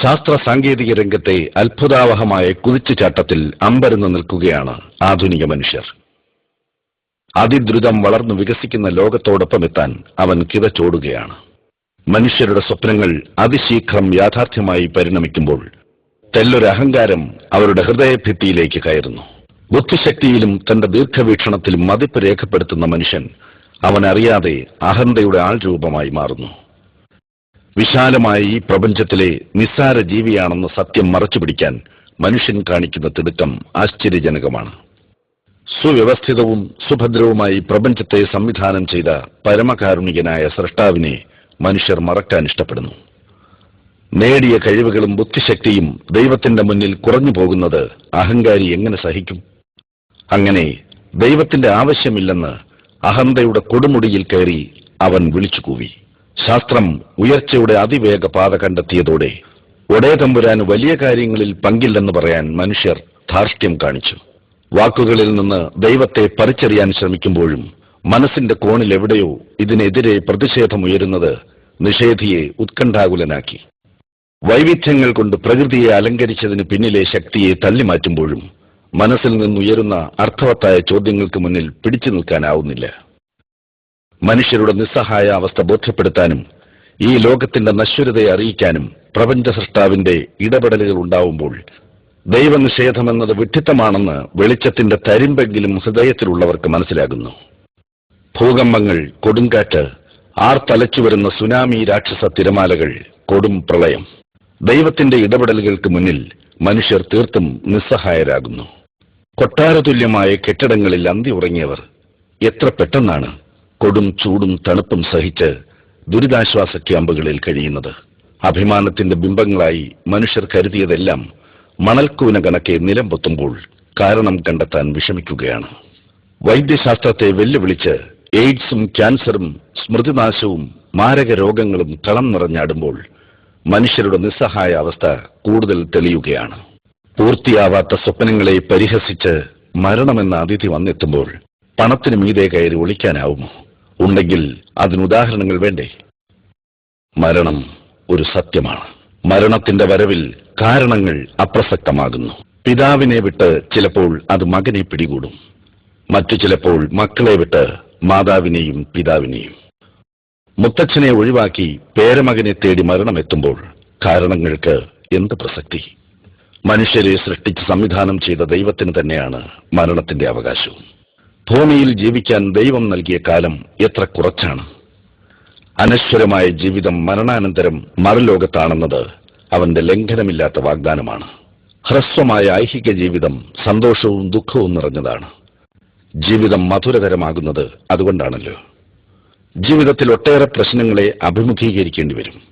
ശാസ്ത്ര സാങ്കേതിക രംഗത്തെ അത്ഭുതാവഹമായ കുതിച്ചുചാട്ടത്തിൽ അമ്പരന്ന് നിൽക്കുകയാണ് ആധുനിക മനുഷ്യർ. അതിദ്രുതം വളർന്നു വികസിക്കുന്ന ലോകത്തോടൊപ്പം എത്താൻ അവൻ കിതച്ചോടുകയാണ്. മനുഷ്യരുടെ സ്വപ്നങ്ങൾ അതിശീഘ്രം യാഥാർത്ഥ്യമായി പരിണമിക്കുമ്പോൾ തെല്ലൊരു അഹങ്കാരം അവരുടെ ഹൃദയഭിത്തിയിലേക്ക് കയറുന്നു. ബുദ്ധിശക്തിയിലും തന്റെ ദീർഘവീക്ഷണത്തിലും മതിപ്പ് രേഖപ്പെടുത്തുന്ന മനുഷ്യൻ അവനറിയാതെ അഹന്തയുടെ ആൾരൂപമായി മാറുന്നു. വിശാലമായ ഈ പ്രപഞ്ചത്തിലെ നിസ്സാര ജീവിയാണെന്ന സത്യം മറച്ചുപിടിക്കാൻ മനുഷ്യൻ കാണിക്കുന്ന തിടുക്കം ആശ്ചര്യജനകമാണ്. സുവ്യവസ്ഥിതവും സുഭദ്രവുമായി പ്രപഞ്ചത്തെ സംവിധാനം ചെയ്ത പരമകാരുണികനായ സൃഷ്ടാവിനെ മനുഷ്യർ മറക്കാൻ ഇഷ്ടപ്പെടുന്നു. നേടിയ കഴിവുകളും ബുദ്ധിശക്തിയും ദൈവത്തിന്റെ മുന്നിൽ കുറഞ്ഞു പോകുന്നത് അഹങ്കാരി എങ്ങനെ സഹിക്കും? അങ്ങനെ ദൈവത്തിന്റെ ആവശ്യമില്ലെന്ന് അഹന്തയുടെ കൊടുമുടിയിൽ കയറി അവൻ വിളിച്ചുകൂവി. ശാസ്ത്രം ഉയർച്ചയുടെ അതിവേഗ പാത കണ്ടെത്തിയതോടെ ഒടേ തമ്പുരാന് വലിയ കാര്യങ്ങളിൽ പങ്കില്ലെന്ന് പറയാൻ മനുഷ്യർ ധാർഷ്ട്യം കാണിച്ചു. വാക്കുകളിൽ നിന്ന് ദൈവത്തെ പറിച്ചെറിയാൻ ശ്രമിക്കുമ്പോഴും മനസ്സിന്റെ കോണിൽ എവിടെയോ ഇതിനെതിരെ പ്രതിഷേധമുയരുന്നത് നിഷേധിയെ ഉത്കണ്ഠാകുലനാക്കി. വൈവിധ്യങ്ങൾ കൊണ്ട് പ്രകൃതിയെ അലങ്കരിച്ചതിന് പിന്നിലെ ശക്തിയെ തള്ളിമാറ്റുമ്പോഴും മനസ്സിൽ നിന്നുയരുന്ന അർത്ഥവത്തായ ചോദ്യങ്ങൾക്ക് മുന്നിൽ പിടിച്ചു നിൽക്കാനാവുന്നില്ല. മനുഷ്യരുടെ നിസ്സഹായ അവസ്ഥ ബോധ്യപ്പെടുത്താനും ഈ ലോകത്തിന്റെ നശ്വരതയെ അറിയിക്കാനും പ്രപഞ്ച സൃഷ്ടാവിന്റെ ഇടപെടലുകൾ ഉണ്ടാവുമ്പോൾ ദൈവനിഷേധമെന്നത് വിഡ്ഢിത്തമാണെന്ന് വെളിച്ചത്തിന്റെ തരിമ്പെങ്കിലും ഹൃദയത്തിലുള്ളവർക്ക് മനസ്സിലാകുന്നു. ഭൂകമ്പങ്ങൾ, കൊടുങ്കാറ്റ്, ആർത്തലച്ചുവരുന്ന സുനാമി രാക്ഷസ തിരമാലകൾ, കൊടും പ്രളയം, ദൈവത്തിന്റെ ഇടപെടലുകൾക്ക് മുന്നിൽ മനുഷ്യർ തീർത്തും നിസ്സഹായരാകുന്നു. കൊട്ടാരതുല്യമായ കെട്ടിടങ്ങളിൽ അന്തി ഉറങ്ങിയവർ എത്ര പെട്ടെന്നാണ് കൊടും ചൂടും തണുപ്പും സഹിച്ച് ദുരിതാശ്വാസ ക്യാമ്പുകളിൽ കഴിയുന്നത്. അഭിമാനത്തിന്റെ ബിംബങ്ങളായി മനുഷ്യർ കരുതിയതെല്ലാം മണൽക്കൂന കണക്കെ നിലം പൊത്തുമ്പോൾ കാരണം കണ്ടെത്താൻ വിഷമിക്കുകയാണ്. വൈദ്യശാസ്ത്രത്തെ വെല്ലുവിളിച്ച് എയ്ഡ്സും ക്യാൻസറും സ്മൃതിനാശവും മാരക രോഗങ്ങളും കളം നിറഞ്ഞാടുമ്പോൾ മനുഷ്യരുടെ നിസ്സഹായ അവസ്ഥ കൂടുതൽ തെളിയുകയാണ്. പൂർത്തിയാവാത്ത സ്വപ്നങ്ങളെ പരിഹസിച്ച് മരണമെന്ന അതിഥി വന്നെത്തുമ്പോൾ പണത്തിന് മീതെ കയറി ഒളിക്കാനാവുമോ? ഉണ്ടെങ്കിൽ അതിനുദാഹരണങ്ങൾ വേണ്ടേ? മരണം ഒരു സത്യമാണ്. മരണത്തിന്റെ വരവിൽ കാരണങ്ങൾ അപ്രസക്തമാകുന്നു. പിതാവിനെ വിട്ട് ചിലപ്പോൾ അത് മകനെ പിടികൂടും, മറ്റു ചിലപ്പോൾ മക്കളെ വിട്ട് മാതാവിനെയും പിതാവിനെയും. മുത്തച്ഛനെ ഒഴിവാക്കി പേരമകനെ തേടി മരണമെത്തുമ്പോൾ കാരണങ്ങൾക്ക് എന്ത് പ്രസക്തി? മനുഷ്യരെ സൃഷ്ടിച്ച് സംവിധാനം ചെയ്ത ദൈവത്തിന് തന്നെയാണ് മരണത്തിന്റെ അവകാശവും. ഭൂമിയിൽ ജീവിക്കാൻ ദൈവം നൽകിയ കാലം എത്ര കുറച്ചാണ്. അനശ്വരമായ ജീവിതം മരണാനന്തരം മറുലോകത്താണെന്നത് അവന്റെ ലംഘനമില്ലാത്ത വാഗ്ദാനമാണ്. ഹ്രസ്വമായ ഐഹിക ജീവിതം സന്തോഷവും ദുഃഖവും നിറഞ്ഞതാണ്. ജീവിതം മധുരതരമാകുന്നത് അതുകൊണ്ടാണല്ലോ. ജീവിതത്തിൽ ഒട്ടേറെ പ്രശ്നങ്ങളെ അഭിമുഖീകരിക്കേണ്ടി വരും.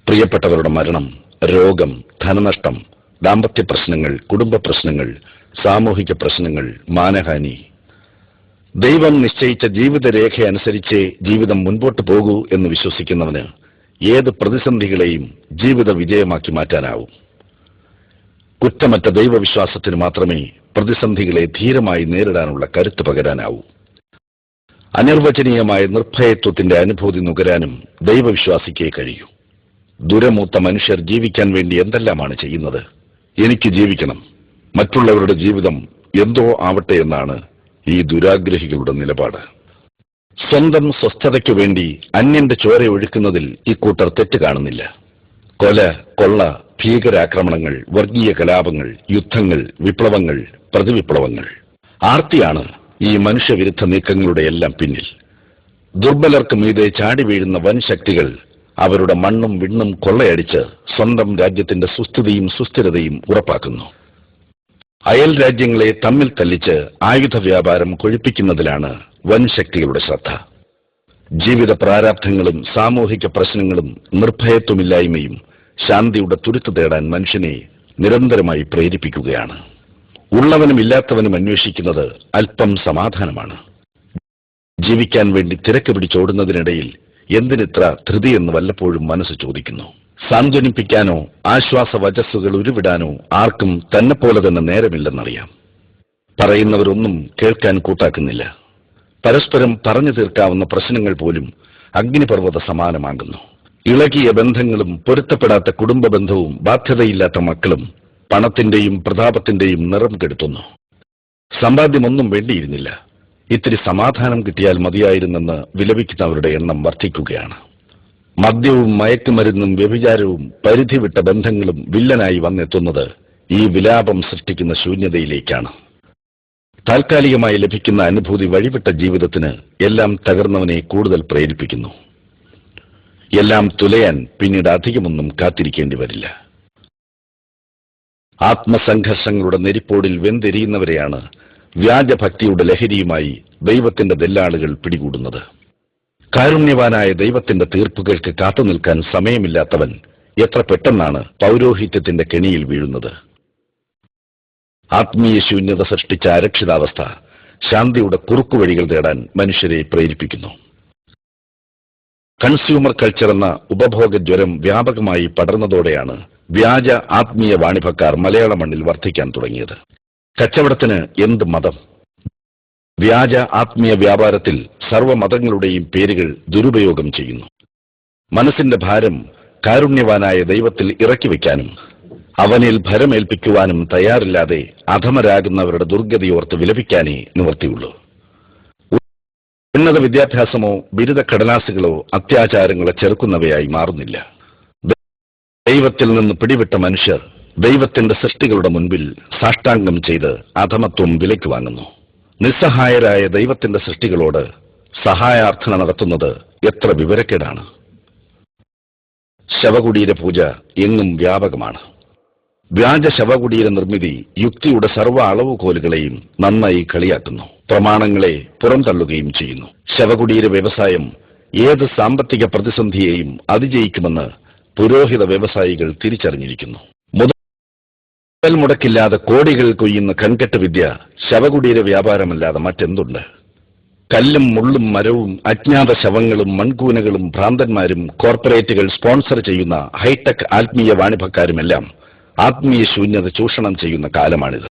പ്രിയപ്പെട്ടവരുടെ മരണം, രോഗം, ധനനഷ്ടം, ദാമ്പത്യ പ്രശ്നങ്ങൾ, കുടുംബ പ്രശ്നങ്ങൾ, സാമൂഹിക പ്രശ്നങ്ങൾ, മാനഹാനി. ദൈവം നിശ്ചയിച്ച ജീവിതരേഖ അനുസരിച്ച് ജീവിതം മുൻപോട്ട് പോകൂ എന്ന് വിശ്വസിക്കുന്നവന് ഏത് പ്രതിസന്ധികളെയും ജീവിത വിജയമാക്കി മാറ്റാനാവും. കുറ്റമറ്റ ദൈവവിശ്വാസത്തിന് മാത്രമേ പ്രതിസന്ധികളെ ധീരമായി നേരിടാനുള്ള കരുത്ത് പകരാനാവൂ. അനിർവചനീയമായ നിർഭയത്വത്തിന്റെ അനുഭൂതി നുകരാനും ദൈവവിശ്വാസിക്കേ കഴിയൂ. ദുരമൂത്ത മനുഷ്യർ ജീവിക്കാൻ വേണ്ടി എന്തെല്ലാമാണ് ചെയ്യുന്നത്? എനിക്ക് ജീവിക്കണം, മറ്റുള്ളവരുടെ ജീവിതം എന്തോ ആവട്ടെ എന്നാണ് ഈ ദുരാഗ്രഹികളുടെ നിലപാട്. സ്വന്തം സ്വസ്ഥതയ്ക്കു വേണ്ടി അന്യന്റെ ചോര ഒഴുക്കുന്നതിൽ ഇക്കൂട്ടർ തെറ്റ് കാണുന്നില്ല. കൊല, കൊള്ള, ഭീകരാക്രമണങ്ങൾ, വർഗീയ കലാപങ്ങൾ, യുദ്ധങ്ങൾ, വിപ്ലവങ്ങൾ, പ്രതിവിപ്ലവങ്ങൾ. ആർത്തിയാണ് ഈ മനുഷ്യവിരുദ്ധ നീക്കങ്ങളുടെ എല്ലാം പിന്നിൽ. ദുർബലർക്ക് മീതെ ചാടി വീഴുന്ന വൻ ശക്തികൾ അവരുടെ മണ്ണും വിണ്ണും കൊള്ളയടിച്ച് സ്വന്തം രാജ്യത്തിന്റെ സുസ്ഥിതിയും സുസ്ഥിരതയും ഉറപ്പാക്കുന്നു. അയൽ രാജ്യങ്ങളെ തമ്മിൽ തല്ലിച്ച് ആയുധ വ്യാപാരം കൊഴിപ്പിക്കുന്നതിലാണ് വൻ ശക്തികളുടെ ശ്രദ്ധ. ജീവിത പ്രാരാബ്ധങ്ങളും സാമൂഹിക പ്രശ്നങ്ങളും നിർഭയത്വമില്ലായ്മയും ശാന്തിയുടെ തുരുത്ത് തേടാൻ മനുഷ്യനെ നിരന്തരമായി പ്രേരിപ്പിക്കുകയാണ്. ഉള്ളവനും ഇല്ലാത്തവനും അന്വേഷിക്കുന്നത് അല്പം സമാധാനമാണ്. ജീവിക്കാൻ വേണ്ടി തിരക്ക് പിടിച്ചോടുന്നതിനിടയിൽ എന്തിനിത്ര ധൃതിയെന്ന് വല്ലപ്പോഴും മനസ്സ് ചോദിക്കുന്നു. സാന്ത്വനിപ്പിക്കാനോ ആശ്വാസവചസ്സുകൾ ഉരുവിടാനോ ആർക്കും തന്നെപ്പോലെ തന്നെ നേരമില്ലെന്നറിയാം. പറയുന്നവരൊന്നും കേൾക്കാൻ കൂട്ടാക്കുന്നില്ല. പരസ്പരം പറഞ്ഞു തീർക്കാവുന്ന പ്രശ്നങ്ങൾ പോലും അഗ്നിപർവ്വത സമാനമാകുന്നു. ഇളകിയ ബന്ധങ്ങളും പൊരുത്തപ്പെടാത്ത കുടുംബ ബന്ധവും ബാധ്യതയില്ലാത്ത മക്കളും പണത്തിന്റെയും പ്രതാപത്തിന്റെയും നിറം കെടുത്തുന്നു. സമ്പാദ്യമൊന്നും വേണ്ടിയിരുന്നില്ല, ഇത്തിരി സമാധാനം കിട്ടിയാൽ മതിയായിരുന്നെന്ന് വിലപിക്കുന്നവരുടെ എണ്ണം വർദ്ധിക്കുകയാണ്. മദ്യവും മയക്കുമരുന്നും വ്യഭിചാരവും പരിധിവിട്ട ബന്ധങ്ങളും വില്ലനായി വന്നെത്തുന്നത് ഈ വിലാപം സൃഷ്ടിക്കുന്ന ശൂന്യതയിലേക്കാണ്. താൽക്കാലികമായി ലഭിക്കുന്ന അനുഭൂതി വഴിവിട്ട ജീവിതത്തിന് എല്ലാം തകർന്നവനെ കൂടുതൽ പ്രേരിപ്പിക്കുന്നു. എല്ലാം തുലയാൻ പിന്നീട് അധികമൊന്നും കാത്തിരിക്കേണ്ടി വരില്ല. ആത്മസംഘർഷങ്ങളുടെ നെരിപ്പോടിൽ വെന്തെരിയുന്നവരെയാണ് വ്യാജഭക്തിയുടെ ലഹരിയുമായി ദൈവത്തിന്റെ ദല്ലാളുകൾ പിടികൂടുന്നത്. കാരുണ്യവാനായ ദൈവത്തിന്റെ തീർപ്പുകൾക്ക് കാത്തുനിൽക്കാൻ സമയമില്ലാത്തവൻ എത്ര പെട്ടെന്നാണ് പൗരോഹിത്യത്തിന്റെ കെണിയിൽ വീഴുന്നത്. ആത്മീയ ശൂന്യത സൃഷ്ടിച്ച അരക്ഷിതാവസ്ഥ ശാന്തിയുടെ കുറുക്കുവഴികൾ തേടാൻ മനുഷ്യരെ പ്രേരിപ്പിക്കുന്നു. കൺസ്യൂമർ കൾച്ചർ എന്ന ഉപഭോഗ ജ്വരം വ്യാപകമായി പടർന്നതോടെയാണ് വ്യാജ ആത്മീയ വാണിഭക്കാർ മലയാള മണ്ണിൽ വർദ്ധിക്കാൻ തുടങ്ങിയത്. കച്ചവടത്തിന് എന്ത് മതം? വ്യാജ ആത്മീയ വ്യാപാരത്തിൽ സർവ്വമതങ്ങളുടെയും പേരുകൾ ദുരുപയോഗം ചെയ്യുന്നു. മനസ്സിന്റെ ഭാരം കാരുണ്യവാനായ ദൈവത്തിൽ ഇറക്കി വയ്ക്കാനും അവനിൽ ഭരമേൽപ്പിക്കുവാനും തയ്യാറില്ലാതെ അധമരാകുന്നവരുടെ ദുർഗതിയോർത്ത് വിലപിക്കാനേ നിവൃത്തിയുള്ളൂ. ഉന്നത വിദ്യാഭ്യാസമോ ബിരുദ കടലാസുകളോ അത്യാചാരങ്ങളെ ചെറുക്കുന്നവയായി മാറുന്നില്ല. ദൈവത്തിൽ നിന്ന് പിടിവിട്ട മനുഷ്യർ ദൈവത്തിന്റെ സൃഷ്ടികളുടെ മുൻപിൽ സാഷ്ടാംഗം ചെയ്ത് അധമത്വം വിലയ്ക്ക് വാങ്ങുന്നു. നിസ്സഹായരായ ദൈവത്തിന്റെ സൃഷ്ടികളോട് സഹായാർത്ഥന നടത്തുന്നത് എത്ര വിവരക്കേടാണ്. ശവകുടീര പൂജ എങ്ങും വ്യാപകമാണ്. വ്യാജ ശവകുടീര നിർമ്മിതി യുക്തിയുടെ സർവ്വ അളവുകോലുകളെയും നന്നായി കളിയാക്കുന്നു, പ്രമാണങ്ങളെ പുറംതള്ളുകയും ചെയ്യുന്നു. ശവകുടീര വ്യവസായം ഏത് സാമ്പത്തിക പ്രതിസന്ധിയെയും അതിജയിക്കുമെന്ന് പുരോഹിത വ്യവസായികൾ തിരിച്ചറിഞ്ഞിരിക്കുന്നു. മുതൽ മുടക്കില്ലാതെ കോടികൾ കൊയ്യുന്ന കൺകെട്ട് വിദ്യ ശവകുടീര വ്യാപാരമല്ലാതെ മറ്റെന്തുണ്ട്? കല്ലും മുള്ളും മരവും അജ്ഞാത ശവങ്ങളും മൺകൂനകളും ഭ്രാന്തന്മാരും കോർപ്പറേറ്റുകൾ സ്പോൺസർ ചെയ്യുന്ന ഹൈടെക് ആത്മീയ വാണിഭക്കാരുമെല്ലാം ആത്മീയ ശൂന്യത ചൂഷണം ചെയ്യുന്ന കാലമാണിത്.